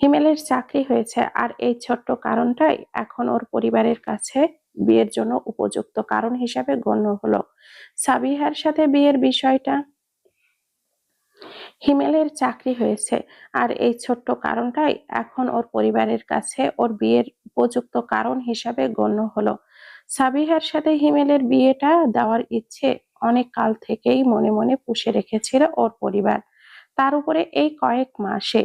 হিমেলের চাকরি হয়েছে আর এই ছোট্ট কারণটাই এখন ওর পরিবারের কাছে বিয়ের জন্য উপযুক্ত কারণ হিসাবে গণ্য হলো। সাবিহার সাথে বিয়ের বিষয়টা, হিমেলের চাকরি হয়েছে আর এই ছোট্ট কারণটাই এখন ওর পরিবারের কাছে ওর বিয়ের উপযুক্ত কারণ হিসাবে গণ্য হলো। সাবিহার সাথে হিমেলের বিয়েটা দেওয়ার ইচ্ছে অনেক কাল থেকেই মনে মনে পুষে রেখেছিল ওর পরিবার। তার উপরে এই কয়েক মাসে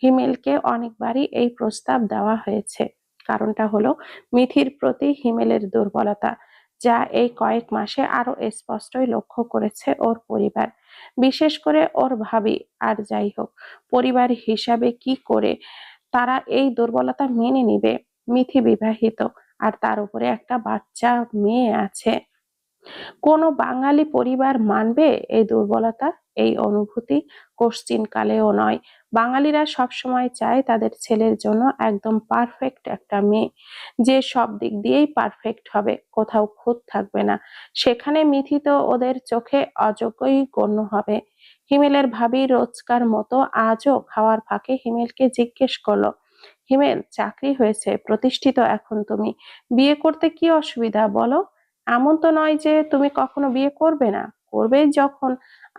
হিমেলকে অনেকবারই এই প্রস্তাব দেওয়া হয়েছে। কারণটা হলো মিথির প্রতি হিমেলের দুর্বলতা, যা এই কয়েক মাসে আরো স্পষ্টই লক্ষ্য করেছে ওর পরিবার, বিশেষ করে ওর ভাবি। আর যাই হোক, পরিবার হিসাবে কি করে তারা এই দুর্বলতা মেনে নিবে? মিথি বিবাহিত, আর তার উপরে একটা বাচ্চা মেয়ে আছে। কোনো বাঙালি পরিবার মানবে এই দুর্বলতা, এই অনুভূতি? কোশ্চিন কালেও নয়। বাঙালিরা সবসময় চায় তাদের ছেলের জন্য একদম পারফেক্ট একটা মেয়ে, যে সব দিক দিয়েই পারফেক্ট হবে, কোথাও খুঁত থাকবে না। সেখানে মিথি তো ওদের চোখে অযোগ্যই গণ্য হবে। হিমেলের ভাবি রোজকার মতো আজও খাওয়ার ফাঁকে হিমেলকে জিজ্ঞেস করলো, হিমেল, চাকরি হয়েছে, প্রতিষ্ঠিত এখন তুমি, বিয়ে করতে কি অসুবিধা বলো? এমন তো নয় যে তুমি কখনো বিয়ে করবে না, করবেই যখন,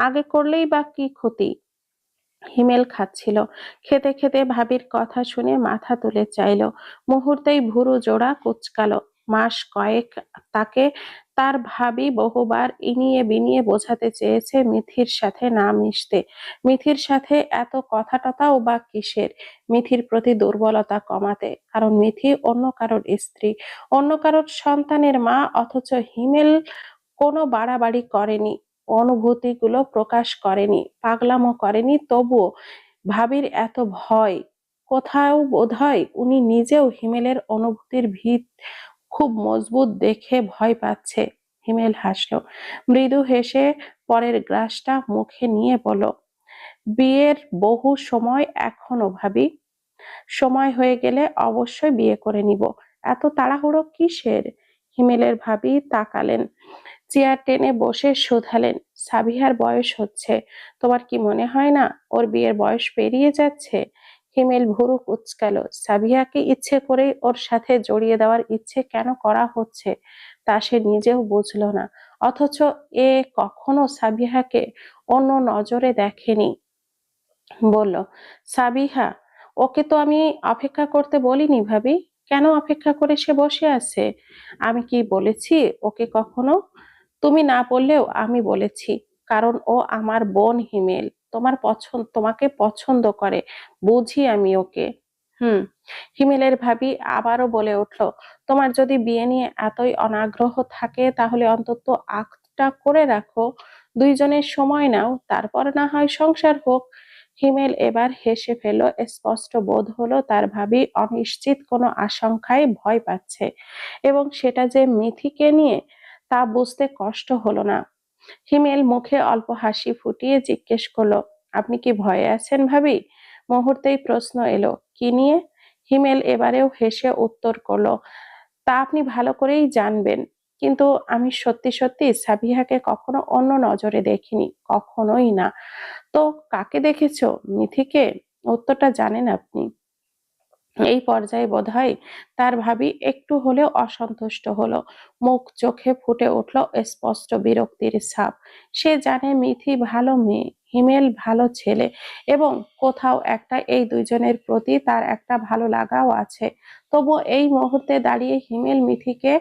আগে করলেই বা কি ক্ষতি? হিমেল খাচ্ছিল, খেতে খেতে ভাবির কথা শুনে মাথা তুলে চাইলো, মুহূর্তেই ভুরু জোড়া কুঁচকালো। মাস কয়েক তাকে তার ভাবি বহুবার ইনিয়ে বিনিয়ে বোঝাতে চেয়েছে মিথির সাথে না মিশতে, মিথির সাথে এত কথা টথাও বা কিসের, মিথির প্রতি দুর্বলতা কমাতে। কারণ মিথি অন্য কারোর স্ত্রী, অন্য কারোর সন্তানের মা, অথচ হিমেল কোনো বাড়াবাড়ি করেনি, অনুভূতিগুলো প্রকাশ করেনি, পাগলামো করেনি। তবুও ভাবির এত ভয়, কোথাও বোধহয় উনি নিজেও হিমেলের অনুভূতির ভিত খুব মজবুত দেখে ভয় পাচ্ছে। হিমেল হাসলো, মৃদু হেসে পরের গ্রাসটা মুখে নিয়ে বলল, বিয়ের বহু সময় এখনো ভাবি, সময় হয়ে গেলে অবশ্যই বিয়ে করে নিব। এত তাড়াহুড়ো কিসের? হিমেলের ভাবি তাকালেন, চেয়ার টেনে বসে শোধালেন, সাবিহার বয়স হচ্ছে, তোমার কি মনে হয় না ওর বিয়ের বয়স পেরিয়ে যাচ্ছে? হিমেল ভুরু কুঁচকালো। সাবিহাকে ইচ্ছে করেই ওর সাথে জড়িয়ে দেওয়ার ইচ্ছে কেন করা হচ্ছে তা সে নিজেও বুঝলো না। অথচ এ কখনো সাবিহাকে অন্য নজরে দেখেনি। বলল, সাবিহা, ওকে তো আমি অপেক্ষা করতে বলিনি ভাবি, কেন অপেক্ষা করে সে বসে আছে? আমি কি বলেছি ওকে কখনো? তুমি না বললেও আমি বলেছি, কারণ ও আমার বোন হিমেল, তোমাকে পছন্দ করে, বুঝি আমি ওকে। হুম। হিমেলের ভাবি আবারও বলে উঠল, তোমার যদি বিয়ে নিয়ে এতই অনাগ্রহ থাকে তাহলে অন্তত আঁকটা করে রাখো, দুইজনের সময় নাও, তারপর না হয় সংসার হোক। হিমেল এবার হেসে ফেলল, স্পষ্ট বোধ হলো তার ভাবি অনিশ্চিত কোনো আশঙ্কায় ভয় পাচ্ছে, এবং সেটা যে মিথিকে নিয়ে তা বুঝতে কষ্ট হলো না। হিমেল মুখে অল্প হাসি ফুটিয়ে জিজ্ঞেস করলো, আপনি কি ভয়ে আছেন ভাবি? মুহূর্তেই প্রশ্ন এলো, কি নিয়ে? হিমেল এবারেও হেসে উত্তর করলো, তা আপনি ভালো করেই জানবেন, কিন্তু আমি সত্যি সত্যি সাবিহাকে কখনো অন্য নজরে দেখিনি, কখনোই না। তো কাকে দেখেছো? মিথিকে? উত্তরটা জানেন আপনি? এই পর্যায়ে বোধহয় তার ভাবি একটু হলেও অসন্তুষ্ট হলো, মুখ চোখে ফুটে উঠল স্পষ্ট বিরক্তির ছাপ। সে জানে মিথি ভালো মেয়ে, হিমেল ভালো ছেলে, এবং কোথাও একটা এই দুইজনের প্রতি তার একটা ভালো লাগাও আছে। তবু এই মুহূর্তে দাঁড়িয়ে হিমেল মিথিকে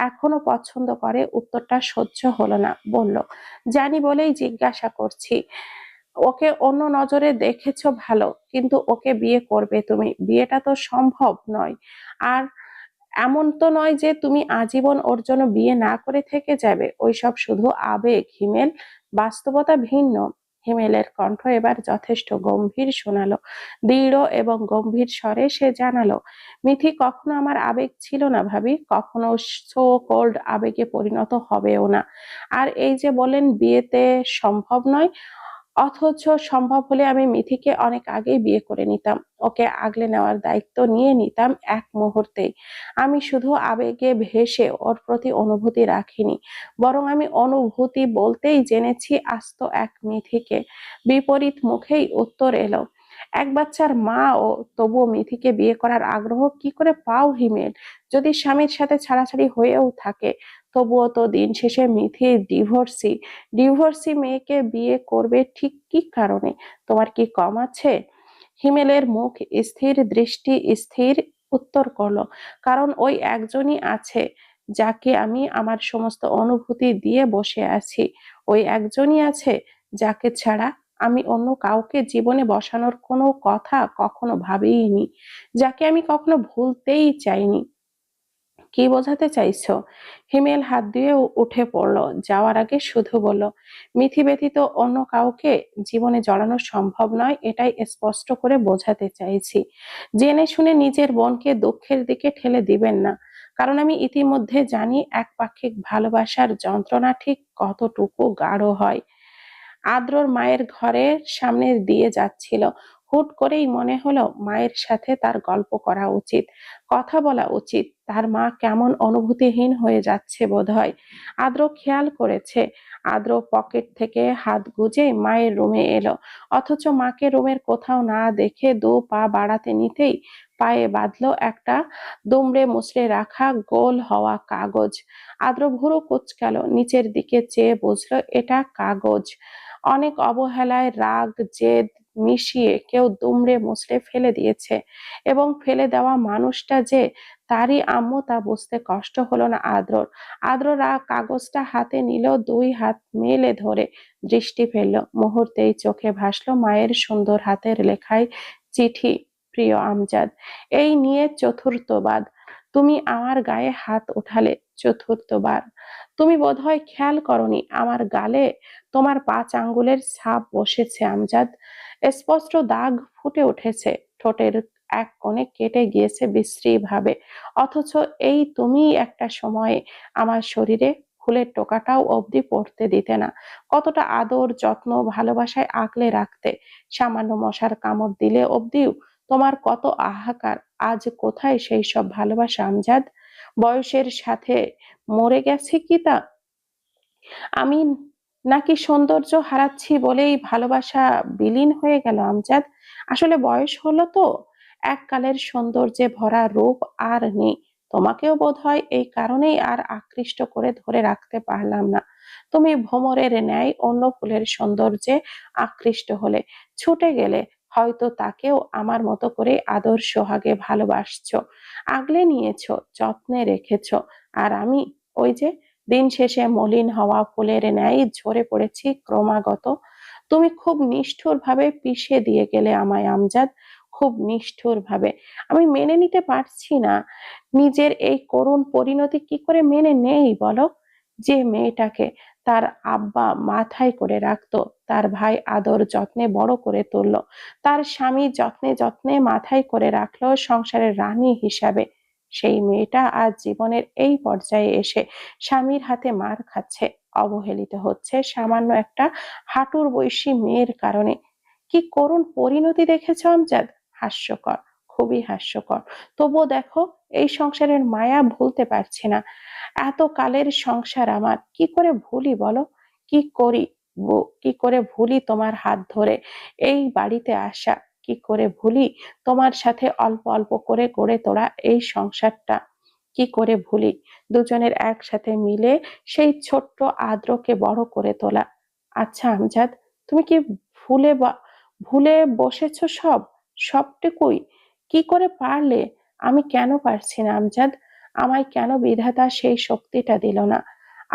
এখনো পছন্দ করে, উত্তরটা সহ্য হলো না। বলল, জানি বলেই জিজ্ঞাসা করছি, ওকে অন্য নজরে দেখেছো ভালো, কিন্তু ওকে বিয়ে করবে তুমি, বিয়েটা তো সম্ভব নয়। আর এমন তো নয় যে তুমি আজীবন ওর জন্য বিয়ে না করে থেকে যাবে, ওইসব শুধু আবেগ হিমেল, বাস্তবতা ভিন্ন। হিমেলের কণ্ঠ এবার যথেষ্ট গম্ভীর শোনালো, দৃঢ় এবং গম্ভীর স্বরে সে জানালো, মিথি কখনো আমার আবেগ ছিল না ভাবি, কখনো সো কোল্ড আবেগে পরিণত হবেও না। আর এই যে বলেন বিয়েতে সম্ভব নয়, অথচ সম্ভব হলে আমি মিথিকে অনেক আগেই বিয়ে করে নিতাম, ওকে আগলে নেওয়ার দায়িত্ব নিয়ে নিতাম এক মুহূর্তেই। আমি শুধু আবেগে ভেসে ওর প্রতি অনুভূতি রাখিনি, বরং আমি অনুভূতি বলতেই জেনেছি আস্ত এক মিথিকে। বিপরীত মুখেই উত্তর এলো, এক বাচ্চার মা ও তবুও মিথিকে বিয়ে করার আগ্রহ কি করে পাও হিমেল? যদি স্বামীর সাথে ছাড়াছাড়ি হয়েও থাকে, তবুও তো দিন শেষে মিথি ডিভোর্সি মেয়েকে বিয়ে করবে ঠিক কি কারণে? তোমার কি কম আছে? হিমেলের মুখ স্থির, দৃষ্টি স্থির। উত্তর করলো, কারণ ওই একজনই আছে যাকে আমি আমার সমস্ত অনুভূতি দিয়ে বসে আছি। ওই একজনই আছে যাকে ছাড়া আমি অন্য কাউকে জীবনে বসানোর কোনো কথা কখনো ভাবিনি, যাকে আমি কখনো ভুলতেই চাইনি। কি বোঝাতে চাইছো? হিমেল হাত দিয়ে উঠে পড়লো, যাওয়ার আগে শুধু বলল, মিথি ব্যতীত অন্য কাউকে জীবনে জড়ানো সম্ভব নয়, এটাই স্পষ্ট করে বোঝাতে চাইছি। জেনে শুনে নিজের বোনকে দুঃখের দিকে ঠেলে দিবেন না, কারণ আমি ইতিমধ্যে জানি একপাক্ষিক ভালোবাসার যন্ত্রণা ঠিক কতটুকু গাঢ় হয়। আদ্রর মায়ের ঘরের সামনে দিয়ে যাচ্ছিল, হুট করেই মনে হলো মায়ের সাথে তার গল্প করা উচিত, কথা বলা উচিত। তার মা কেমন অনুভূতিহীন হয়ে যাচ্ছে বোধহয়। আদ্র খেয়াল করেছে। আদ্র পকেট থেকে হাত গুজে মায়ের রুমে এলো, অথচ মাকে রুমের কোথাও না দেখে দু পা বাড়াতে নিতেই পায়ে বাঁধলো একটা দুমড়ে মুচড়ে রাখা গোল হওয়া কাগজ। আদ্র ভুরু কুঁচকালো, নিচের দিকে চেয়ে বুঝলো এটা কাগজ। অনেক অবহেলায়, রাগ, জেদ মিশিয়ে কেউ দুমড়ে মুচড়ে ফেলে দিয়েছে, এবং ফেলে দেওয়া মানুষটা যে তারই আম্মু তা বুঝতে কষ্ট হলো না আদ্রর। আদ্র কাগজটা হাতে নিল, দুই হাত মেলে ধরে দৃষ্টি ফেললো। মুহূর্তেই চোখে ভাসলো মায়ের সুন্দর হাতের লেখায় চিঠি। প্রিয় আমজাদ, এই নিয়ে চতুর্থবার তুমি আমার গায়ে হাত উঠালে। চতুর্থবার। তুমি বোধহয় খেয়াল করনি আমার গালে তোমার 5 আঙ্গুলের ছাপ বসেছে আমজাদ। স্পষ্ট দাগ ফুটে উঠেছে, ঠোঁটের এক কোণে কেটে গিয়েছে বিশ্রী ভাবে। অথচ এই তুমিই একটা সময়ে আমার শরীরে ফুলের টোকাটাও অবধি পড়তে দিতে না। কতটা আদর, যত্ন, ভালোবাসায় আগলে রাখতে। সামান্য মশার কামড় দিলে অবধিও তোমার কত হাহাকার। আজ কোথায় সেই সব ভালোবাসা আমজাদ? বয়সের সাথে মরে গেছে কি তা? আমি নাকি সৌন্দর্য হারাচ্ছি বলেই ভালোবাসা বিলীন হয়ে গেল আমজাদ? আসলে বয়স হলো তো, এককালের সৌন্দর্যে ভরা রূপ আর নেই। তোমাকেও বোধহয় এই কারণেই আর আকৃষ্ট করে ধরে রাখতে পারলাম না। তুমি ভ্রমরের ন্যায় অন্য ফুলের সৌন্দর্যে আকৃষ্ট হলে, ছুটে গেলে। হয়তো তাকেও আমার মতো করে আদর সোহাগে ভালোবাসছো, আগলে নিয়েছো, যত্নে রেখেছো। আর আমি ওই যে দিন শেষে মলিন হওয়া ফুলের ন্যায় ঝরে পড়েছি ক্রমাগত। তুমি খুব নিষ্ঠুর ভাবে পিষে দিয়ে গেলে আমায় আমজাদ, খুব নিষ্ঠুর ভাবে। আমি মেনে নিতে পারছি না। নিজের এই করুণ পরিণতি কি করে মেনে নেই বলো? যে মেয়েটাকে তার আব্বা মাথায় করে রাখতো, তার ভাই আদর যত্নে বড় করে তুললো, তার স্বামী যত্নে যত্নে মাথায় করে রাখলো সংসারের রানী হিসাবে, সেই মেয়েটা আজ জীবনের এই পর্যায়ে এসে স্বামীর হাতে মার খাচ্ছে, অবহেলিত হচ্ছে সামান্য একটা হাঁটুর বয়সী মেয়ের কারণে। কি করুণ পরিণতি দেখেছ আমজাদ? হাস্যকর, খুবই হাস্যকর। তবুও দেখো, এই সংসারের মায়া ভুলতে পারছি না। এত কালের সংসার আমার, কি করে ভুলি বলো? কি করি? কি করে ভুলি তোমার হাত ধরে এই বাড়িতে আসা? কি করে ভুলি তোমার সাথে অল্প অল্প করে গড়ে তোলা এই সংসারটা? কি করে ভুলি দুজনের একসাথে মিলে সেই ছোট্ট আদ্রকে বড় করে তোলা? আচ্ছা আমজাদ, তুমি কি ভুলে ভুলে বসেছো সবটুকুই? কি করে পারলে? আমি কেন পারছি না আমজাদ? আমায় কেন বিধাতা সেই শক্তিটা দিল না?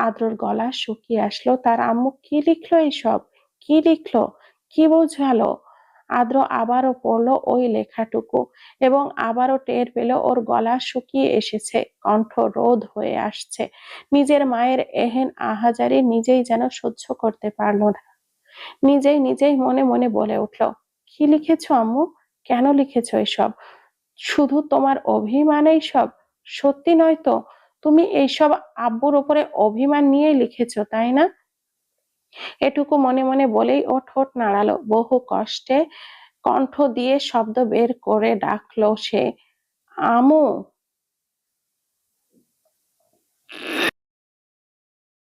আদ্রর গলা শুকিয়ে আসলো। তার আম্মু কি লিখলো এসব? কি লিখলো? কি বোঝালো? আদ্র আবারও পড়লো ওই লেখাটুকু, এবং আবারও টের পেল ওর গলা শুকিয়ে এসেছে, কণ্ঠ রোধ হয়ে আসছে। নিজের মায়ের এহেন আহাজারি নিজেই যেন সহ্য করতে পারলো না। নিজেই মনে মনে বলে উঠল, কি লিখেছো আম্মু? কেন লিখেছো এসব? শুধু তোমার অভিমানেই সব? সত্যি নয় তো? তুমি এইসব আব্বুর উপরে অভিমান নিয়ে লিখেছো, তাই না? এটুকু মনে মনে বলেই ও ঠোঁট নাড়ালো। বহু কষ্টে কণ্ঠ দিয়ে শব্দ বের করে ডাকলো সে, আমু।